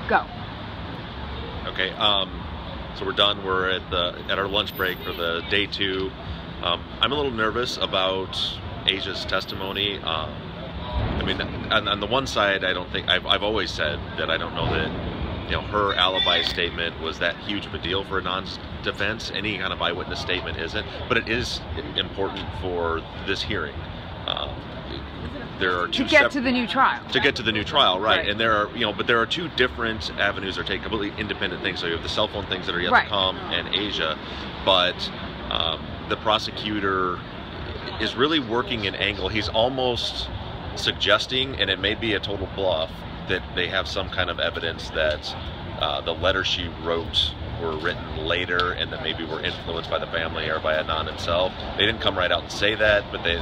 Go. Okay. So we're done. We're at our lunch break for the day 2. I'm a little nervous about Asia's testimony. I mean, on the one side, I don't think I've always said that I don't know that her alibi statement was that huge of a deal for a non-defense. Any kind of eyewitness statement isn't, but it is important for this hearing. There are two to get to the new trial. To get to the new trial, right? Right. And there are, but there are 2 different avenues that are taking completely independent things. So you have the cell phone things that are yet to come, and Asia, but the prosecutor is really working an angle. He's almost suggesting, and it may be a total bluff, that they have some kind of evidence that the letters she wrote were written later and that maybe were influenced by the family or by Adnan himself. They didn't come right out and say that, but they,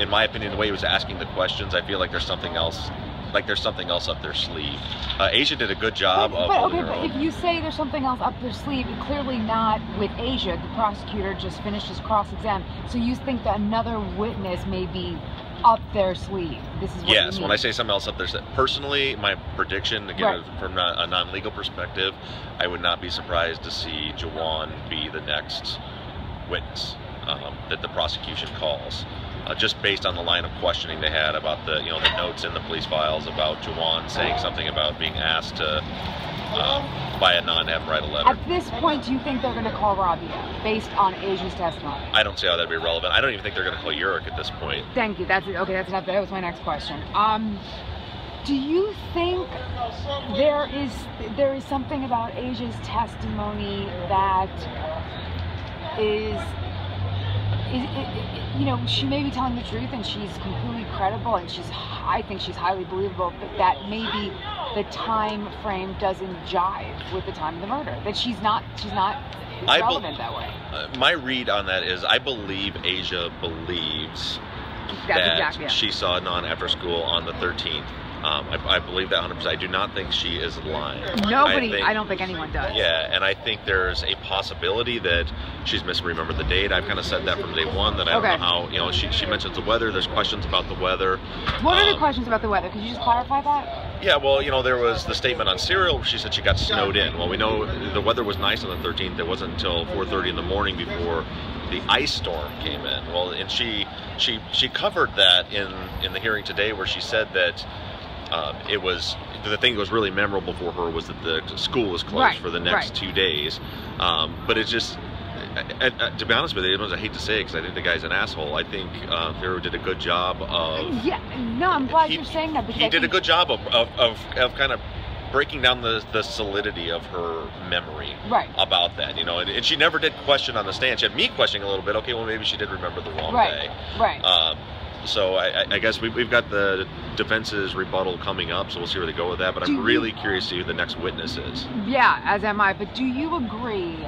in my opinion, the way he was asking the questions, I feel like there's something else. Like there's something else up their sleeve. Asia did a good job of holding her own. If you say there's something else up their sleeve, clearly not with Asia. The prosecutor just finished his cross-exam. So you think that another witness may be up their sleeve? This is what you mean. When I say something else up their sleeve, personally, my prediction, again, from a non-legal perspective, I would not be surprised to see Jawan be the next witness that the prosecution calls. Just based on the line of questioning they had about the the notes in the police files about Jawan saying something about being asked to by Adnan to have him write a letter. At this point, do you think they're going to call Rabia based on Asia's testimony? I don't see how that'd be relevant. I don't even think they're going to call Yurik at this point. Thank you. That's enough. That was my next question. Do you think there is something about Asia's testimony that is she may be telling the truth and she's completely credible and I think she's highly believable, but that maybe the time frame doesn't jive with the time of the murder, that she's not relevant that way? My read on that is I believe Asia believes that she saw Adnan after school on the 13th. I believe that 100%. I do not think she is lying. I don't think anyone does. Yeah, and I think there's a possibility that she's misremembered the date. I've kind of said that from day one, that I don't know how, she mentions the weather. There's questions about the weather. What are the questions about the weather? Could you just clarify that? Yeah, well, there was the statement on Serial where she said she got snowed in. Well, we know the weather was nice on the 13th. It wasn't until 4:30 in the morning before the ice storm came in. Well, and she covered that in the hearing today, where she said that the thing that was really memorable for her was that the school was closed for the next 2 days. But it's just, to be honest with you, I hate to say it because I think the guy's an asshole. I think Pharaoh did a good job of... Yeah, no, I'm glad you're saying that. He did a good job of kind of breaking down the solidity of her memory about that, and she never did question on the stand. She had me questioning a little bit. Okay, well, maybe she did remember the wrong day. So I guess we've got the defense's rebuttal coming up, so we'll see where they go with that. But I'm really curious to see who the next witness is. Yeah, as am I. But do you agree?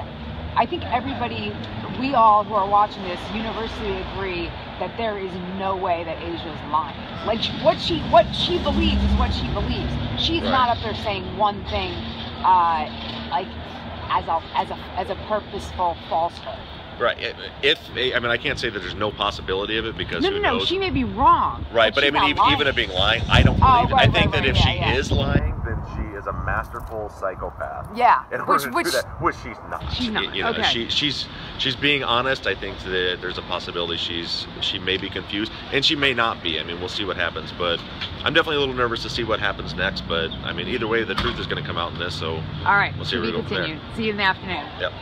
I think everybody, we all who are watching this, universally agree that there is no way that Asia is lying. Like what she believes is what she believes. She's not up there saying one thing, like as a purposeful falsehood. Right. I can't say that there's no possibility of it because who knows? She may be wrong. Right, but I mean, even it being lying, I don't believe it. I think that if she is lying, then she is a masterful psychopath. Yeah. Which she's not. She's not. She's being honest. I think that there's a possibility she may be confused, and she may not be. I mean, we'll see what happens. But I'm definitely a little nervous to see what happens next. But I mean, either way, the truth is going to come out in this. So all right. We'll see where we go from there. See you in the afternoon. Yep.